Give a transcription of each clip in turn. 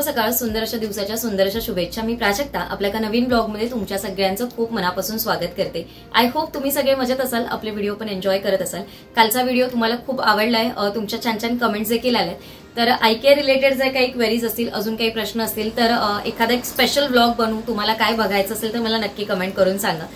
शुभ सकाळ, सुंदर अशा दिवसाच्या सुंदर अशा शुभेच्छा। मी प्राजक्ता आपल्या एका नवीन ब्लॉगमध्ये तुमच्या सगळ्यांचं खूप मनापासून स्वागत करते। आय होप तुम्ही सगळे मजेत असाल, आपले व्हिडिओ पण एन्जॉय करत असाल। कालचा व्हिडिओ तुम्हाला खूप आवडलाय, तुमच्या छान छान कमेंट्स देखील आले। तर आय केअर रिलेटेड जर काही क्वेरीज असतील, अजून काही प्रश्न असतील तर एखादा एक स्पेशल ब्लॉग बनवू, तुम्हाला काय बघायचं असेल तर मला नक्की कमेंट करून सांगा।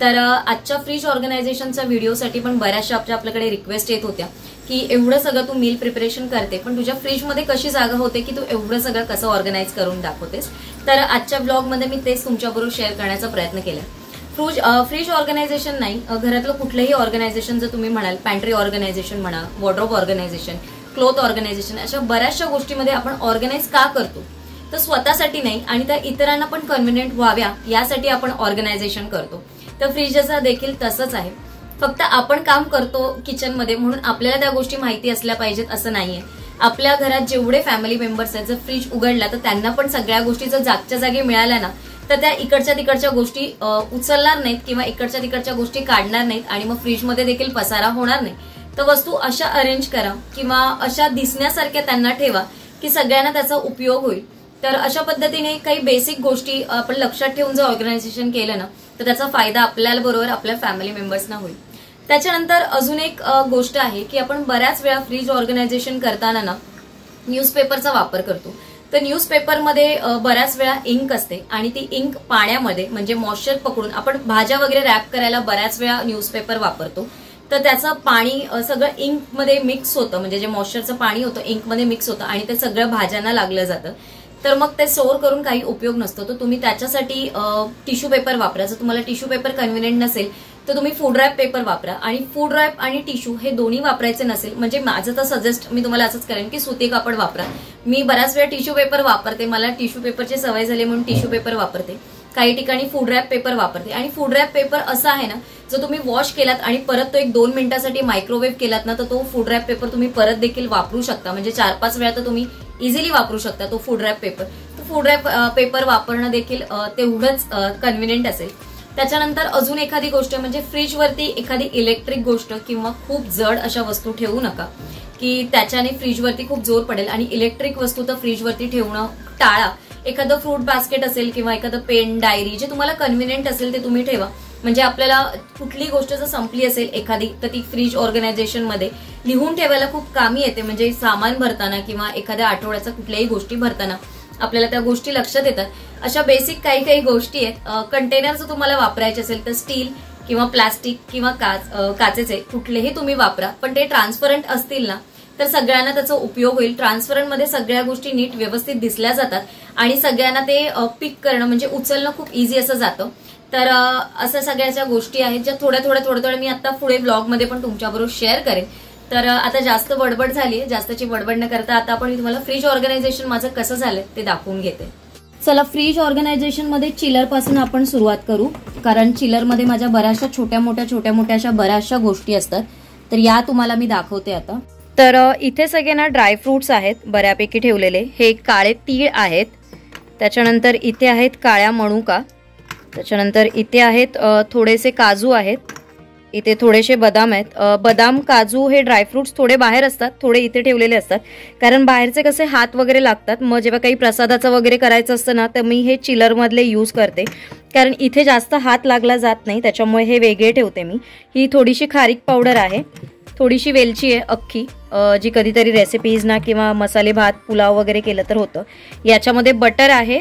तर आजच्या फ्रीज ऑर्गनायझेशनच्या व्हिडिओसाठी पण बऱ्याचशा आपल्याकडे रिक्वेस्ट येत होत्या की एवढं सगळं तू मील प्रिपरेशन करते पण तुझ्या फ्रीज मध्ये कशी जागा होते की तू एवढं सगळं कसं ऑर्गनाइज करून दाखवतेस। तर आजच्या ब्लॉग मध्ये मी तेच तुमच्याबरोबर शेअर करण्याचा प्रयत्न केला। फ्रीज ऑर्गनायझेशन नाही, घरातलं कुठलंही ऑर्गनायझेशन जर तुम्ही म्हणाल, पॅन्ट्री ऑर्गनायझेशन म्हणा, वॉर्डरोब ऑर्गनायझेशन, क्लोथ ऑर्गनायझेशन, अशा बऱ्याचशा गोष्टीमध्ये आपण ऑर्गनाइज का करतो तर स्वतःसाठी नाही आणि त्या इतरांना पण कन्व्हिनियंट व्हाव्या यासाठी आपण ऑर्गनायझेशन करतो। तर फ्रीजचा देखील तसंच आहे, फक्त आपण काम करतो किचन मध्ये म्हणून आपल्याला त्या गोष्टी माहिती असल्या पाहिजेत असं नाहीये। आपल्या घरात जेवढे फॅमिली मेंबर्स आहेत, जर फ्रीज उघडला तर त्यांना पण सगळ्या गोष्टी जर जागच्या जागी मिळाल्या ना तर त्या इकडच्या तिकडच्या गोष्टी उचलणार नाहीत किंवा इकडच्या तिकडच्या गोष्टी काढणार नाहीत आणि मग फ्रीजमध्ये देखील पसारा होणार नाही। तर वस्तू अशा अरेंज करा किंवा अशा दिसण्यासारख्या त्यांना ठेवा की सगळ्यांना त्याचा उपयोग होईल। तर अशा पद्धतीने काही बेसिक गोष्टी आपण लक्षात ठेवून जर ऑर्गनायझेशन केलं ना तर त्याचा फायदा आपल्याला बरोबर आपल्या फॅमिली मेंबर्सना होईल। त्याच्यानंतर अजून एक गोष्ट आहे की आपण बऱ्याच वेळा फ्रीज ऑर्गनायझेशन करताना ना न्यूजपेपरचा वापर करतो। तर न्यूजपेपरमध्ये बऱ्याच वेळा इंक असते आणि ती इंक पाण्यामध्ये म्हणजे मॉइश्चर पकडून आपण भाज्या वगैरे रॅप करायला बऱ्याच वेळा न्यूजपेपर वापरतो। तर त्याचं पाणी सगळं इंक मध्ये मिक्स होतं, म्हणजे जे मॉइश्चरचं पाणी होतं इंक मध्ये मिक्स होतं आणि ते सगळं भाज्यांना लागलं जातं। तर मग ते स्टोअर करून काही उपयोग नसतो। तर तुम्ही त्याच्यासाठी टिश्यू पेपर वापरा। जर तुम्हाला टिश्यू पेपर कन्व्हिनियंट नसेल तर तुम्ही फूड रॅप पेपर वापरा। आणि फूड रॅप आणि टिश्यू हे दोन्ही वापरायचे नसेल म्हणजे माझं तर सजेस्ट मी तुम्हाला असंच करेन की सुती कापड वापरा। मी बऱ्याच वेळा टिश्यू पेपर वापरते, मला टिश्यू पेपरची सवय झाली म्हणून टिश्यू पेपर वापरते। काही ठिकाणी फूड रॅप पेपर वापरते आणि फूड रॅप पेपर असा आहे ना, जर तुम्ही वॉश केलात आणि परत तो 1-2 मिनिटांसाठी मायक्रोवेव्ह केलात ना तर तो फूड रॅप पेपर तुम्ही परत देखील वापरू शकता, म्हणजे 4-5 वेळा तर तुम्ही इझिली वापरू शकता तो फूड रॅप पेपर। तो फूड रॅप पेपर वापरणं देखील तेवढंच कन्व्हिनियंट असेल। त्याच्यानंतर अजून एखादी गोष्ट म्हणजे फ्रीजवरती एखादी इलेक्ट्रिक गोष्ट किंवा खूप जड अशा वस्तू ठेवू नका की त्याच्याने फ्रीजवरती खूप जोर पडेल आणि इलेक्ट्रिक वस्तू तर फ्रीजवरती ठेवणं टाळा। एखादं फ्रूट बास्केट असेल किंवा एखादं पेन, डायरी जे तुम्हाला कन्व्हिनियंट असेल ते तुम्ही ठेवा, म्हणजे आपल्याला कुठली गोष्ट जर संपली असेल एखादी तर ती फ्रीज ऑर्गनायझेशन मध्ये लिहून ठेवायला खूप कामी येते। म्हणजे सामान भरताना किंवा एखाद्या आठवड्याच्या कुठल्याही गोष्टी भरताना आपल्याला त्या गोष्टी लक्षात येतात। अशा बेसिक काही गोष्टी आहेत। कंटेनर जर तुम्हाला वापरायचे असेल तर स्टील किंवा प्लास्टिक किंवा काचेचे कुठलेही तुम्ही वापरा, पण ते ट्रान्सपरंट असतील ना तर सगळ्यांना त्याचा उपयोग होईल। ट्रान्सपरंट मध्ये सगळ्या गोष्टी नीट व्यवस्थित दिसल्या जातात आणि सगळ्यांना ते पिक करणं म्हणजे उचलणं खूप इझी असं जातं। तर असं सगळ्याच्या गोष्टी आहेत ज्या थोड्या मी आता पुढे ब्लॉग मध्ये पण तुमच्याबरोबर शेअर करेन। तर आता जास्त बडबड झाली, जास्तची बडबड न करता आता आपण तुम्हाला फ्रीज ऑर्गनायझेशन माझं कसं झालं ते दाखवून घेते। चला, फ्रीज ऑर्गनायझेशन मध्ये चिलर पासून आपण सुरुवात करू, कारण चिलर मध्ये माझ्या बऱ्याचशा छोट्या मोठ्या अशा बऱ्याचशा गोष्टी असतात। तर या तुम्हाला मी दाखवते आता। तर इथे सगळे ना ड्रायफ्रुट्स आहेत बऱ्यापैकी ठेवलेले। हे काळे तीळ आहेत, त्याच्यानंतर इथे आहेत काळ्या मनुका, त्याच्यानंतर इथे आहेत थोडेसे काजू आहेत, इथे थोडेसे बदाम आहेत। बदाम, काजू हे ड्रायफ्रुट्स थोडे बाहेर असतात, थोडे इथे ठेवलेले असतात, कारण बाहेरचे कसे हात वगैरे लागतात। मग जेव्हा काही प्रसादाचं वगैरे करायचं असतं ना तर मी हे चिलर मधले यूज करते, कारण इथे जास्त हात लागला जात नाही, त्याच्यामुळे हे वेगळे ठेवते मी। ही थोडीशी खारीक पावडर आहे, थोडीशी वेलची आहे अख्खी, जी कधीतरी रेसिपीज ना किंवा मसाले भात, पुलाव वगैरे केलं तर होतं। याच्यामध्ये बटर आहे,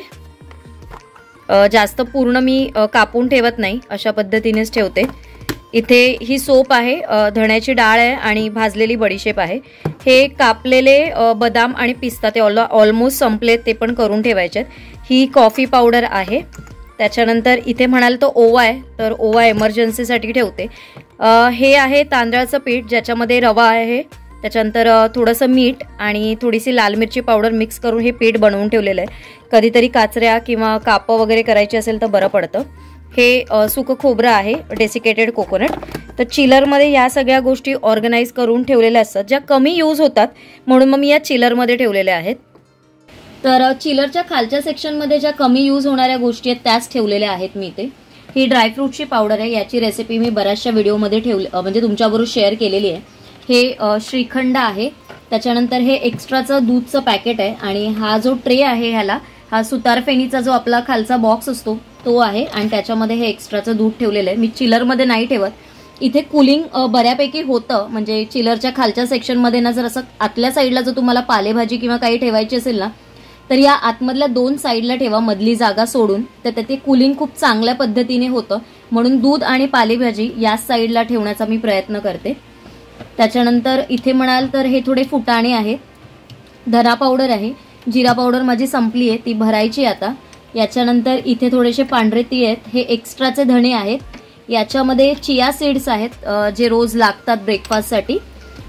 जास्त पूर्ण मी कापून ठेवत नाही, अशा पद्धतीनेच ठेवते। इथे ही सोप आहे, धण्याची डाळ आहे आणि भाजलेली बडीशेप आहे। हे कापलेले बदाम आणि पिस्ता ते ऑलमोस्ट संपलेत, ते पण करून ठेवायचे। ही कॉफी पावडर आहे, त्याच्यानंतर इथे म्हणाल तर ओवा आहे, तर ओवा एमर्जन्सीसाठी ठेवते। हे आहे तांदळाचं पीठ ज्याच्यामध्ये रवा आहे, त्याच्यानंतर थोडंसं मीठ आणि थोडीशी लाल मिरची पावडर मिक्स करून हे पीठ बनवून ठेवलेलं आहे। कधीतरी काचऱ्या किंवा कापं वगैरे करायची असेल तर बरं पडतं। हे सुकं खोबरं आहे, डेसिकेटेड कोकोनट। तर चिलरमध्ये या सगळ्या गोष्टी ऑर्गनाइज करून ठेवलेल्या असतात ज्या कमी यूज होतात, म्हणून मग मी या चिलरमध्ये ठेवलेल्या आहेत। तर चिलरच्या खालच्या सेक्शनमध्ये ज्या कमी यूज होणाऱ्या गोष्टी आहेत त्याच ठेवलेल्या आहेत मी इथे। ही ड्रायफ्रूटची पावडर आहे, याची रेसिपी मी बऱ्याचशा व्हिडिओमध्ये म्हणजे तुमच्याबरोबर शेअर केलेली आहे। हे श्रीखंड आहे, त्याच्यानंतर हे एक्स्ट्राचं दूधचं पॅकेट आहे आणि हा जो ट्रे आहे ह्याला हा सुतारफेनीचा जो आपला खालचा बॉक्स असतो तो आहे आणि त्याच्यामध्ये हे एक्स्ट्राचं दूध ठेवलेलं आहे. मी चिलरमध्ये नाही ठेवत. इथे कूलिंग बऱ्यापैकी होतं, म्हणजे चिलरच्या खालच्या सेक्शनमध्ये ना जर असं आतल्या साईडला जर तुम्हाला पालेभाजी किंवा काही ठेवायची असेल ना तर या आतमधल्या 2 साईडला ठेवा, मधली जागा सोडून. तर ते कूलिंग खूप चांगल्या पद्धतीने होतं, म्हणून दूध आणि पालेभाजी या साईडला ठेवण्याचा मी प्रयत्न करते. त्याच्यानंतर इथे म्हणाल तर हे थोडे फुटाणे आहेत, धना पावडर आहे, जिरा पावडर माझी संपली आहे ती भरायची आता. याच्यानंतर इथे थोडेसे पांढरे तीळ आहेत, हे एक्स्ट्राचे धणे आहेत. याच्यामध्ये चिया सीड्स आहेत जे रोज लागतात ब्रेकफास्टसाठी.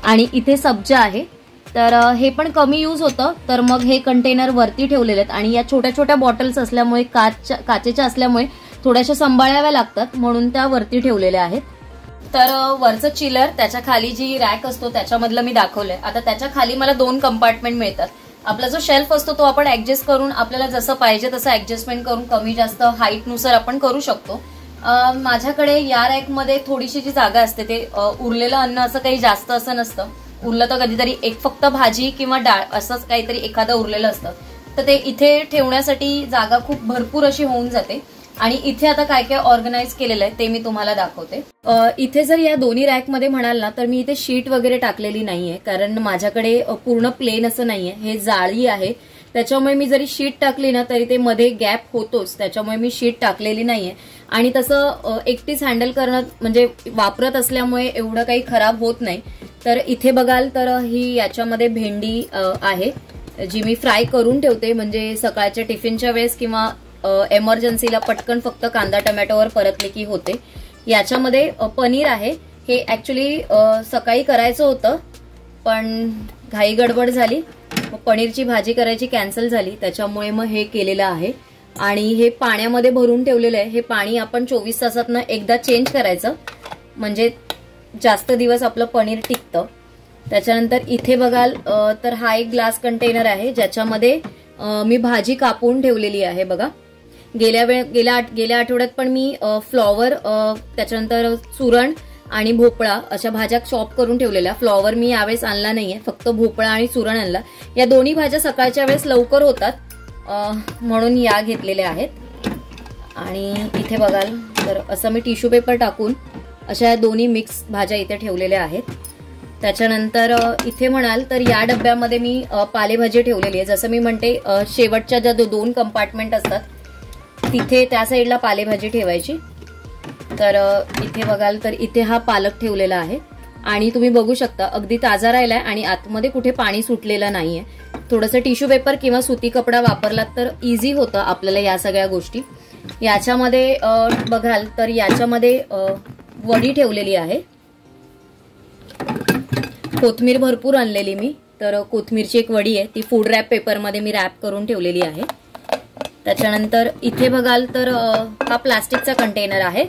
आणि इथे सब्जा आहे, तर हे पण कमी यूज होतं, तर मग हे कंटेनर वरती ठेवलेले आहेत. आणि या छोट्या छोट्या बॉटल्स असल्यामुळे काचेच्या असल्यामुळे थोड्याशा सांभाळाव्या लागतात, म्हणून त्या वरती ठेवलेल्या आहेत. तर वरचं चिलर, त्याच्या खाली जी रॅक असतो त्याच्यामधलं मी दाखवलंय. आता त्याच्या खाली मला 2 कंपार्टमेंट मिळतात. आपला जो शेल्फ असतो तो आपण ऍडजस्ट करून आपल्याला जसं पाहिजे तसं ऍडजस्टमेंट करून कमी जास्त हाईटनुसार आपण करू शकतो. माझ्याकडे या रॅकमध्ये थोडीशी जी जागा असते ते उरलेलं अन्न असं काही जास्त असं नसतं. उरलं तर कधीतरी एक फक्त भाजी किंवा डाळ असंच काहीतरी एखादं उरलेलं असतं, तर ते इथे ठेवण्यासाठी जागा खूप भरपूर अशी होऊन जाते. आणि इथे आता काय काय ऑर्गनाइज केलेलं आहे ते मी तुम्हाला दाखवते. इथे जर या दोन्ही रॅकमध्ये म्हणाल ना तर मी इथे शीट वगैरे टाकलेली नाहीये, कारण माझ्याकडे पूर्ण प्लेन असं नाहीये, हे जाळी आहे. त्याच्यामुळे मी जरी शीट टाकली ना तरी ते मध्ये गॅप होतोच, त्याच्यामुळे मी शीट टाकलेली नाहीये. आणि तसं एकटीच हँडल करणं म्हणजे वापरत असल्यामुळे एवढं काही खराब होत नाही. तर इथे बघाल तर ही याच्यामध्ये भेंडी आहे जी मी फ्राय करून ठेवते, म्हणजे सकाळच्या टिफिनच्या वेळेस किंवा एमर्जन्सीला पटकन फक्त कांदा टमॅटोवर परतले की होते. याच्यामध्ये पनीर आहे, हे ऍक्च्युली सकाळी करायचं होतं पण घाई गडबड झाली, पनीरची भाजी करायची कॅन्सल झाली, त्याच्यामुळे मग हे केलेलं आहे. आणि हे पाण्यामध्ये भरून ठेवलेलं आहे. हे पाणी आपण 24 तासातनं एकदा चेंज करायचं, म्हणजे जास्त दिवस आपलं पनीर टिकतं. त्याच्यानंतर इथे बघाल तर हा एक ग्लास कंटेनर आहे ज्याच्यामध्ये मी भाजी कापून ठेवलेली आहे. बघा, गेल्या आठवड्यात पण मी फ्लॉवर, त्याच्यानंतर सुरण आणि भोपळा अशा भाज्या चॉप करून ठेवलेल्या. फ्लॉवर मी यावेळेस आणला नाहीये, फक्त भोपळा आणि सुरण आणला. या दोन्ही भाज्या सकाळच्या वेळेस लवकर होतात म्हणून या घेतलेल्या आहेत. आणि इथे बघाल तर असं मी टिश्यू पेपर टाकून अशा दोन्ही मिक्स भाज्या इथे ठेवलेल्या आहेत. त्याच्यानंतर इथे म्हणाल तर या डब्यामध्ये मी पालेभाजी ठेवलेली आहे. जसं मी म्हणते शेवटच्या ज्या 2 कंपार्टमेंट असतात तिथे त्या साईडला पालेभाजी ठेवायची. तर इथे बघाल तर इथे हा पालक ठेवलेला आहे आणि तुम्ही बघू शकता अगदी ताजा राहिलाय आणि आतमध्ये कुठे पाणी सुटलेलं नाहीये. थोडंसं टिश्यू पेपर किंवा सुती कपडा वापरलात तर इझी होतं आपल्याला या सगळ्या गोष्टी. याच्यामध्ये बघाल तर याच्यामध्ये वडी ठेवलेली आहे, कोथमीर भरपूर आणलेली मी, तर कोथमीरची एक वडी आहे ती फूड रॅप पेपरमध्ये मी रॅप करून ठेवलेली आहे. त्याच्यानंतर इथे बघाल तर हा प्लास्टिकचा कंटेनर आहे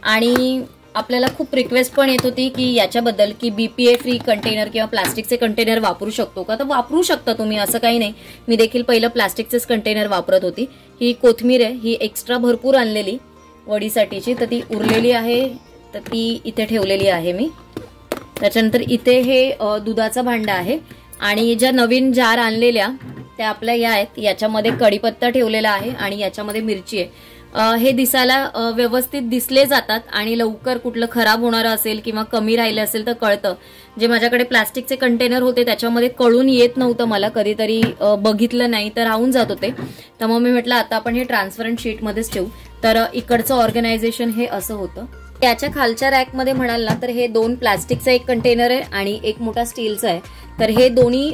आणि आपल्याला खूप रिक्वेस्ट पण येत होती की याच्याबद्दल की बीपीए फ्री कंटेनर किंवा प्लास्टिकचे कंटेनर वापरू शकतो का, तर वापरू शकता तुम्ही, असं काही नाही. मी देखील पहिलं प्लास्टिकचेच कंटेनर वापरत होती. ही कोथमीर आहे, ही एक्स्ट्रा भरपूर आणलेली वडीसाठीची, तर ती उरलेली आहे तर ती इथे ठेवलेली आहे मी. त्याच्यानंतर इथे हे दुधाचा भांडा आहे आणि ज्या नवीन जार आणलेल्या त्या आपल्या या आहेत. याच्यामध्ये कढीपत्ता ठेवलेला आहे आणि याच्यामध्ये मिरची आहे. हे दिसायला व्यवस्थित दिसले जातात आणि लवकर कुठलं खराब होणारं असेल किंवा कमी राहिलं असेल तर कळतं. जे माझ्याकडे प्लास्टिकचे कंटेनर होते त्याच्यामध्ये कळून येत नव्हतं मला, कधीतरी बघितलं नाही तर राहून जात होते. तर मग मी म्हटलं आता आपण हे ट्रान्सपरंट शीटमध्येच ठेवू. तर इकडचं ऑर्गनायझेशन हे असं होतं. त्याच्या खालच्या रॅकमध्ये म्हणाल ना तर हे 2 प्लास्टिकचा एक कंटेनर आहे आणि एक मोठा स्टीलचा आहे. तर हे दोन्ही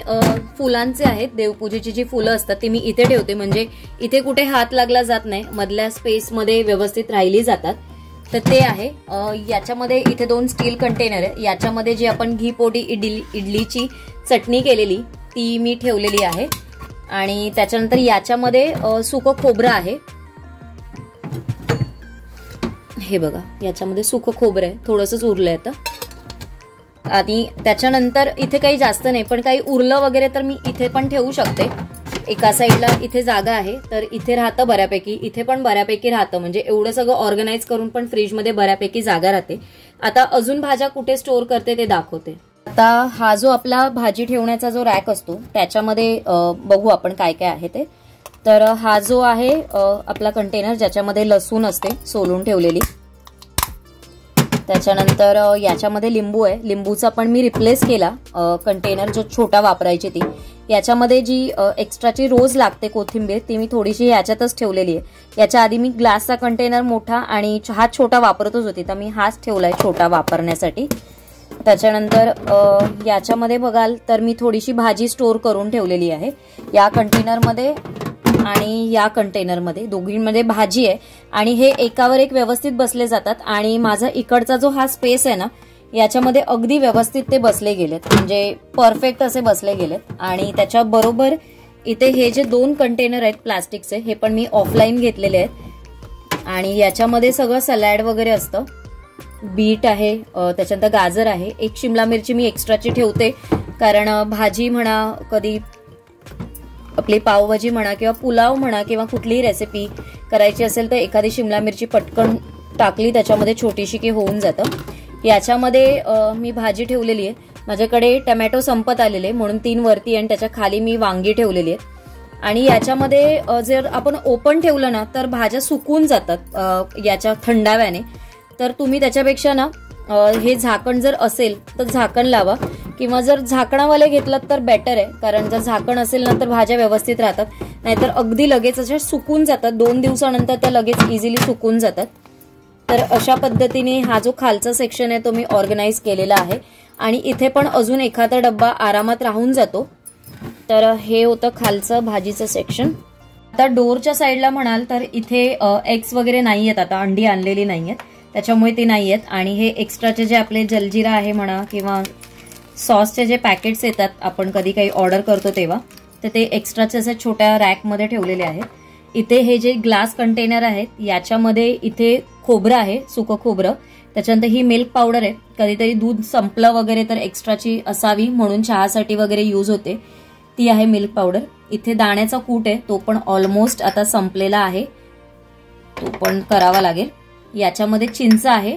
फुलांचे आहेत. देवपूजेची जी फुलं असतात ती मी इथे ठेवते, म्हणजे इथे कुठे हात लागला जात नाही, मधल्या स्पेसमध्ये व्यवस्थित राहिली जातात. तर ते आहे. याच्यामध्ये इथे 2 स्टील कंटेनर आहे. याच्यामध्ये जी आपण घी पोटी इडलीची चटणी केलेली ती मी ठेवलेली आहे. आणि त्याच्यानंतर याच्यामध्ये सुकं खोबरं आहे. हे बघा, याच्यामध्ये सुकं खोबरं आहे, थोडंसंच उरलंय आता. आणि त्याच्यानंतर इथे काही जास्त नाही, पण काही उरलं वगैरे तर मी इथे पण ठेवू शकते. एका साईडला इथे जागा आहे तर इथे राहतं बऱ्यापैकी, इथे पण बऱ्यापैकी राहतं, म्हणजे एवढं सगळं ऑर्गनाइज करून पण फ्रीजमध्ये बऱ्यापैकी जागा राहते. आता अजून भाज्या कुठे स्टोअर करते ते दाखवते. आता हा जो आपला भाजी ठेवण्याचा जो रॅक असतो त्याच्यामध्ये बघू आपण काय काय आहे ते. तर हा जो आहे आपला कंटेनर ज्याच्यामध्ये लसूण असते सोलून ठेवलेली. त्याच्यानंतर याच्यामध्ये लिंबू आहे. लिंबूचा पण मी रिप्लेस केला कंटेनर जो छोटा वापरायची ती. याच्यामध्ये जी एक्स्ट्राची रोज लागते कोथिंबीर ती मी थोडीशी याच्यातच ठेवलेली आहे. याच्या आधी मी ग्लासचा कंटेनर मोठा आणि हा छोटा वापरतच होती तर मी हाच ठेवलाय छोटा वापरण्यासाठी. त्याच्यानंतर याच्यामध्ये बघाल तर मी थोडीशी भाजी स्टोर करून ठेवलेली आहे या कंटेनरमध्ये आणि या कंटेनरमध्ये. दोघींमध्ये भाजी आहे आणि हे एकावर एक व्यवस्थित बसले जातात. आणि माझा इकडचा जो हा स्पेस आहे ना याच्यामध्ये अगदी व्यवस्थित ते बसले गेलेत, म्हणजे परफेक्ट असे बसले गेलेत. आणि त्याच्याबरोबर इथे हे जे 2 कंटेनर आहेत प्लास्टिकचे हे पण मी ऑफलाईन घेतलेले आहेत. आणि याच्यामध्ये सगळं सलाड वगैरे असतं. बीट आहे, त्याच्यानंतर गाजर आहे. एक शिमला मिरची मी एक्स्ट्राची ठेवते कारण भाजी म्हणा, कधी आपली पावभाजी म्हणा किंवा पुलाव म्हणा किंवा कुठलीही रेसिपी करायची असेल तर एखादी शिमला मिरची पटकन टाकली त्याच्यामध्ये छोटीशी की होऊन जातं. याच्यामध्ये मी भाजी ठेवलेली आहे. माझ्याकडे टमॅटो संपत आलेले म्हणून 3 वरती आणि त्याच्या खाली मी वांगी ठेवलेली आहेत. आणि याच्यामध्ये जर आपण ओपन ठेवलं ना तर भाज्या सुकून जातात याच्या थंडाव्याने. तर तुम्ही त्याच्यापेक्षा ना हे झाकण जर असेल तर झाकण लावा किंवा जर झाकणावाले घेतलात तर बेटर आहे कारण जर झाकण असेल ना तर भाज्या व्यवस्थित राहतात, नाहीतर अगदी लगेच अशा सुकून जातात. 2 दिवसानंतर त्या लगेच इझिली सुकून जातात. तर अशा पद्धतीने हा जो खालचा सेक्शन आहे तो मी ऑर्गनाइज केलेला आहे. आणि इथे पण अजून एखादा डब्बा आरामात राहून जातो. तर हे होतं खालचं भाजीचं सेक्शन. आता डोरच्या साईडला म्हणाल तर इथे एग्स वगैरे नाही आहेत, आता अंडी आणलेली नाही आहेत त्याच्यामुळे ते नाही आहेत. आणि हे एक्स्ट्राचे जे आपले जलजिरा आहे म्हणा किंवा सॉसचे जे पॅकेट्स येतात आपण कधी काही ऑर्डर करतो तेव्हा, तर ते एक्स्ट्राचे असे छोट्या रॅकमध्ये ठेवलेले आहेत. इथे हे जे ग्लास कंटेनर आहेत याच्यामध्ये इथे खोबरं आहे, सुकं खोबरं. त्याच्यानंतर ही मिल्क पावडर आहे. कधीतरी दूध संपलं वगैरे तर एक्स्ट्राची असावी म्हणून चहासाठी वगैरे यूज होते, ती आहे मिल्क पावडर. इथे दाण्याचा कूट आहे, तो पण ऑलमोस्ट आता संपलेला आहे, तो पण करावा लागेल. याच्यामध्ये चिंच आहे,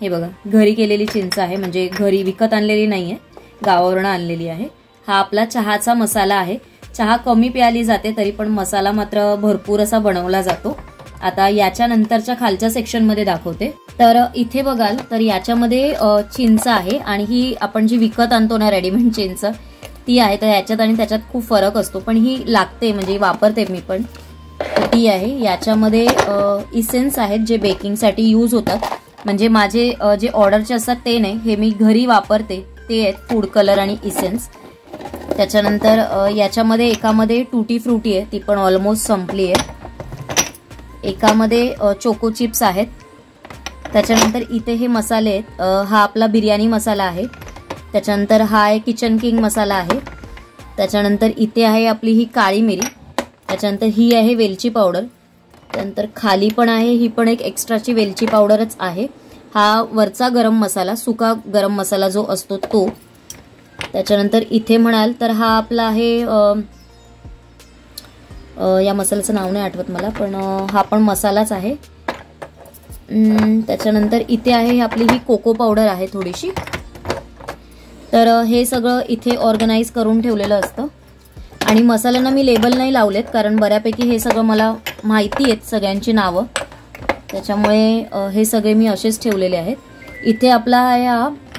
हे बघा घरी केलेली चिंच आहे, म्हणजे घरी विकत आणलेली नाहीये, गावावरून आणलेली आहे. हा आपला चहाचा मसाला आहे. चहा कमी प्यायली जाते तरी पण मसाला मात्र भरपूर असा बनवला जातो. आता याच्या नंतरच्या खालच्या सेक्शनमध्ये दाखवते. तर इथे बघाल तर याच्यामध्ये चिंच आहे आणि ही आपण जी विकत आणतो ना रेडीमेड चिंच ती आहे. तर याच्यात आणि त्याच्यात खूप फरक असतो, पण ही लागते म्हणजे वापरते मी पण, ती आहे. याच्यामध्ये इसेन्स आहेत जे बेकिंगसाठी यूज होतात, म्हणजे माझे जे ऑर्डरचे असतात ते नाही, हे मी घरी वापरते ते आहेत फूड कलर आणि इसेन्स. त्याच्यानंतर याच्यामध्ये एकामध्ये टूटी फ्रुटी आहे, ती पण ऑलमोस्ट संपली आहे. एकामध्ये चोको चिप्स आहेत. त्याच्यानंतर इथे हे मसाले आहेत, हा आपला बिर्याणी मसाला आहे. त्याच्यानंतर हा आहे किचन किंग मसाला आहे. त्याच्यानंतर इथे आहे आपली ही काळी मिरी. त्याच्यानंतर ही आहे वेलची पावडर. त्यानंतर खाली पण आहे, ही पण एक एक्स्ट्राची वेलची पावडरच आहे. हा वरचा गरम मसाला, सुका गरम मसाला जो असतो तो. त्याच्यानंतर इथे म्हणाल तर हा आपला आहे, या मसाल्याचं नाव नाही आठवत मला, पण हा पण मसालाच आहे. त्याच्यानंतर इथे आहे आपली ही कोको पावडर आहे थोडीशी. तर हे सगळं इथे ऑर्गनाइज करून ठेवलेलं असतं. आणि मसाल्यांना मी लेबल नाही लावलेत कारण बऱ्यापैकी हे सगळं मला माहिती आहेत सगळ्यांची नावं, त्याच्यामुळे हे सगळे मी असेच ठेवलेले आहेत. इथे आपला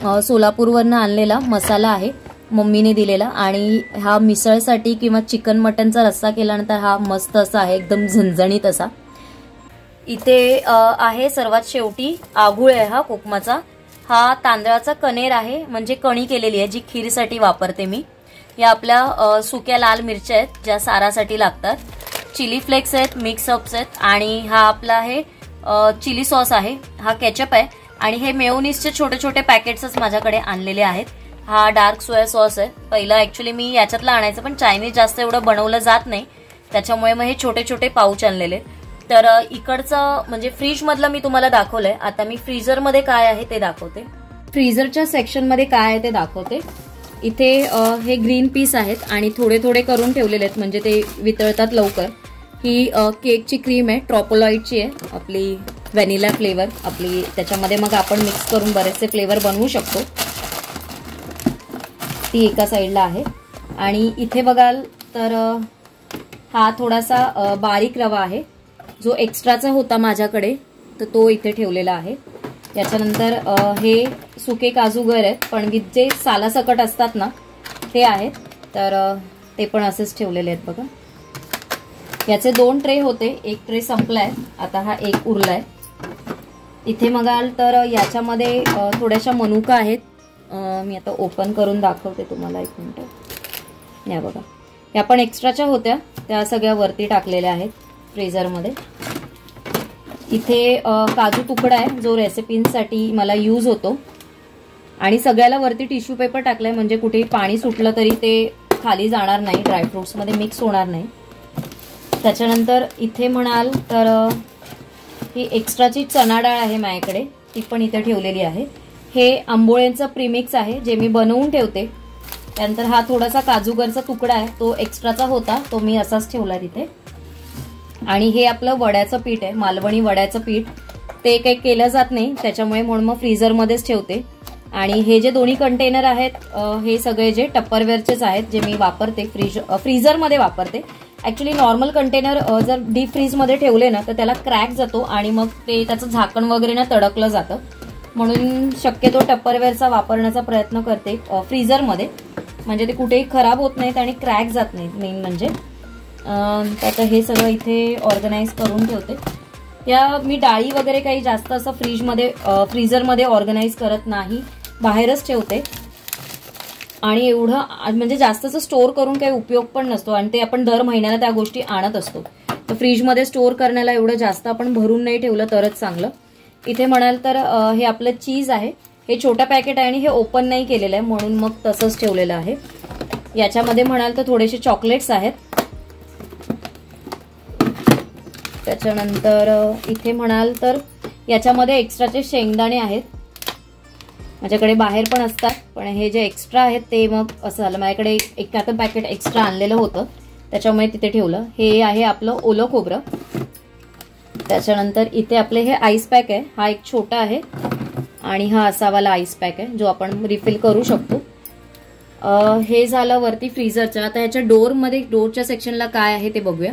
हा सोलापूरवरनं आणलेला मसाला आहे, मम्मीने दिलेला. आणि हा मिसळसाठी किंवा चिकन मटनचा रस्सा केल्यानंतर हा मस्त असा आहे, एकदम झणझणीत असा. इथे आहे सर्वात शेवटी आगुळ आहे हा कोकमाचा. हा तांदळाचा कणेर आहे, म्हणजे कणी केलेली आहे जी खीरसाठी वापरते मी. या आपल्या सुक्या लाल मिरच्या आहेत ज्या सारासाठी लागतात. चिली फ्लेक्स आहेत, मिक्स अप्स आहेत. आणि हा आपला आहे चिली सॉस आहे, हा केचप आहे. आणि हे मेयोनीजचे छोटे छोटे पॅकेट्सच माझ्याकडे आणलेले आहेत. हा डार्क सोया सॉस आहे. पहिला ऍक्च्युली मी याच्यातला आणायचं, पण चायनीज जास्त एवढं बनवलं जात नाही त्याच्यामुळे मग हे छोटे छोटे पाऊच आणलेले. तर इकडचं म्हणजे फ्रीज मधलं मी तुम्हाला दाखवलंय. आता मी फ्रीजर मध्ये काय आहे ते दाखवते. फ्रीजरच्या सेक्शन मध्ये काय आहे ते दाखवते. इथे हे ग्रीन पीस आहेत आणि थोडे थोडे करून ठेवलेले आहेत म्हणजे ते वितळतात लवकर. ही केकची क्रीम आहे, ट्रॉपोलॉइडची आहे, आपली व्हॅनिला फ्लेवर आपली. त्याच्यामध्ये मग आपण मिक्स करून बरेचसे फ्लेवर बनवू शकतो. ती एका साईडला आहे. आणि इथे बघाल तर हा थोडासा बारीक रवा आहे जो एक्स्ट्राचा होता माझ्याकडे, तर तो इथे ठेवलेला आहे. याच्यानंतर हे सुके काजू गर आहेत, पण जे सालासकट असतात ना ते आहेत, तर ते पण असेच ठेवलेले आहेत बघा. याचे 2 ट्रे होते, एक ट्रे संपलाय, आता हा एक उरलाय. इथे बघाल तर याच्यामध्ये थोड्याशा मनुका आहेत. मी आता ओपन करून दाखवते तुम्हाला, एक मिनिट. या बघा, या पण एक्स्ट्राच्या होत्या, त्या सगळ्या वरती टाकलेल्या आहेत फ्रीझरमध्ये. इथे काजू तुकडा आहे जो रेसिपींसाठी मला यूज होतो. आणि सगळ्याला वरती टिश्यू पेपर टाकलाय, म्हणजे कुठेही पाणी सुटलं तरी ते खाली जाणार नाही, ड्रायफ्रुट्समध्ये मिक्स होणार नाही. त्याच्यानंतर इथे म्हणाल तर ही एक्स्ट्राची चणा डाळ आहे माझ्याकडे, ती पण इथे ठेवलेली आहे. हे आंबोळ्यांचं प्रीमिक्स आहे जे मी बनवून ठेवते. त्यानंतर हा थोडासा काजूगरचा तुकडा आहे, तो एक्स्ट्राचा होता, तो मी असाच ठेवला तिथे. आणि हे आपलं वड्याचं पीठ आहे, मालवणी वड्याचं पीठ. ते काही केलं जात नाही त्याच्यामुळे, म्हणून मग फ्रीझरमध्येच ठेवते. आणि हे जे दोन्ही कंटेनर आहेत हे सगळे जे टप्परवेअरचेच आहेत, जे मी वापरते, फ्रीझरमध्ये वापरते. ऍक्च्युली नॉर्मल कंटेनर जर डीप फ्रीजमध्ये ठेवले ना तर त्याला क्रॅक जातो आणि मग ते त्याचं झाकण वगैरे ना तडकलं जातं. म्हणून शक्यतो टप्परवेअरचा वापरण्याचा प्रयत्न करते फ्रीझरमध्ये, म्हणजे ते कुठेही खराब होत नाहीत आणि क्रॅक जात नाहीत. मेन म्हणजे आता हे सगळं इथे ऑर्गनाईज करून ठेवते. या मी डाळी वगैरे काही जास्त असं फ्रीझरमध्ये ऑर्गनाईज करत नाही, बाहेरच ठेवते. आणि एवढं म्हणजे जास्तच स्टोअर करून काही उपयोग पण नसतो, आणि ते आपण दर महिन्याला त्या गोष्टी आणत असतो. तर फ्रीजमध्ये स्टोअर करण्याला एवढं जास्त आपण भरून नाही ठेवलं तरच चांगलं. इथे म्हणाल तर हे आपलं चीज आहे, हे छोटं पॅकेट आहे आणि हे ओपन नाही केलेलं आहे, म्हणून मग तसंच ठेवलेलं आहे. याच्यामध्ये म्हणाल तर थोडेसे चॉकलेट्स आहेत. त्याच्यानंतर इथे म्हणाल तर याच्यामध्ये एक्स्ट्राचे शेंगदाणे आहेत. माझ्याकडे बाहेर पण असतात, पण हे जे एक्स्ट्रा आहेत ते मग असं झालं, माझ्याकडे एक आता पॅकेट एक्स्ट्रा आणलेलं होतं त्याच्यामुळे तिथे ठेवलं. हे आहे आपलं ओलं खोबरं. त्याच्यानंतर इथे आपले हे आईस पॅक आहे, हा एक छोटा आहे आणि हा असावाला आईस पॅक आहे जो आपण रिफिल करू शकतो. हे झालं वरती फ्रीझरच्या. आता ह्याच्या डोरच्या सेक्शनला काय आहे ते बघूया.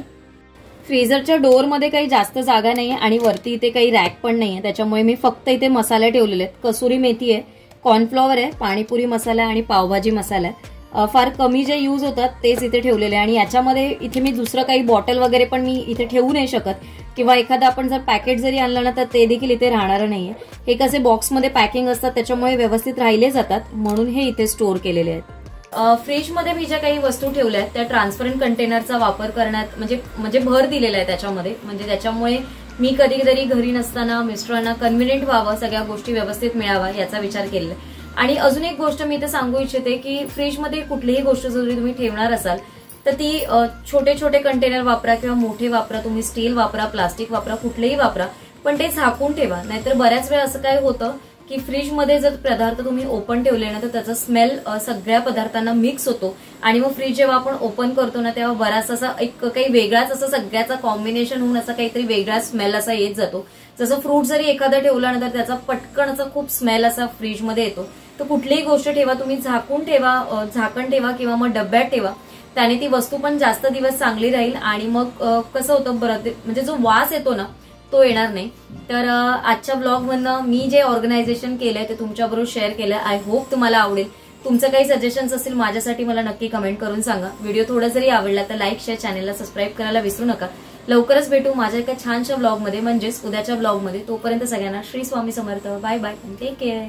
फ्रीझरच्या डोअरमध्ये काही जास्त जागा नाहीये आणि वरती इथे काही रॅक पण नाहीये, त्याच्यामुळे मी फक्त इथे मसाले ठेवलेले आहेत. कसुरी मेथी आहे, कॉर्नफ्लॉवर आहे, पाणीपुरी मसाला आहे आणि पावभाजी मसाला आहे. फार कमी जे यूज होतात तेच इथे ठेवलेले. आणि याच्यामध्ये इथे मी दुसरं काही बॉटल वगैरे पण मी इथे ठेवू नाही शकत, किंवा एखादा आपण जर पॅकेट जरी आणलं ना तर ते देखील इथे राहणार नाहीये. हे कसे बॉक्समध्ये पॅकिंग असतात त्याच्यामुळे व्यवस्थित राहिले जातात, म्हणून हे इथे स्टोअर केलेले आहेत. फ्रीजमध्ये मी ज्या काही वस्तू ठेवल्या आहेत त्या ट्रान्सपरंट कंटेनरचा वापर करण्यात म्हणजे भर दिलेला आहे त्याच्यामध्ये. म्हणजे त्याच्यामुळे मी कधीतरी घरी नसताना मिस्टरांना कन्व्हिनियंट व्हावं, सगळ्या गोष्टी व्यवस्थित मिळावा याचा विचार केलेला आहे. आणि अजून एक गोष्ट मी इथे सांगू इच्छिते की फ्रीजमध्ये कुठलीही गोष्ट जरी तुम्ही ठेवणार असाल तर ती छोटे छोटे कंटेनर वापरा किंवा मोठे वापरा, तुम्ही स्टील वापरा, प्लास्टिक वापरा, कुठलेही वापरा, पण ते झाकून ठेवा. नाहीतर बऱ्याच वेळा असं काय होतं की फ्रीजमध्ये जर पदार्थ तुम्ही ओपन ठेवले ना तर त्याचा स्मेल सगळ्या पदार्थांना मिक्स होतो आणि मग फ्रीज जेव्हा आपण ओपन करतो ना तेव्हा बराच असा एक काही वेगळाच असं सगळ्याचा कॉम्बिनेशन होऊन असा काहीतरी वेगळा स्मेल असा येत जातो. जसं फ्रूट जरी एखादं ठेवलं ना तर त्याचा पटकन असा खूप स्मेल असा फ्रीजमध्ये येतो. तर कुठलीही गोष्ट ठेवा तुम्ही झाकून ठेवा, झाकण ठेवा किंवा मग डब्यात ठेवा, त्याने ती वस्तू पण जास्त दिवस चांगली राहील आणि मग कसं होतं म्हणजे जो वास येतो ना तो येणार नाही. तर आजच्या ब्लॉगमधनं मी जे ऑर्गनायझेशन केलंय ते तुमच्याबरोबर शेअर केलंय. आय होप तुम्हाला आवडेल. तुमचं काही सजेशन्स असतील माझ्यासाठी मला नक्की कमेंट करून सांगा. व्हिडिओ थोडा जरी आवडला तर लाईक, शेअर, चॅनलला सबस्क्राईब करायला विसरू नका. लवकरच भेटू माझ्या एका छानशा ब्लॉगमध्ये, म्हणजेच उद्याच्या ब्लॉगमध्ये. तोपर्यंत सगळ्यांना Shri Swami Samarth. Bye bye, take care.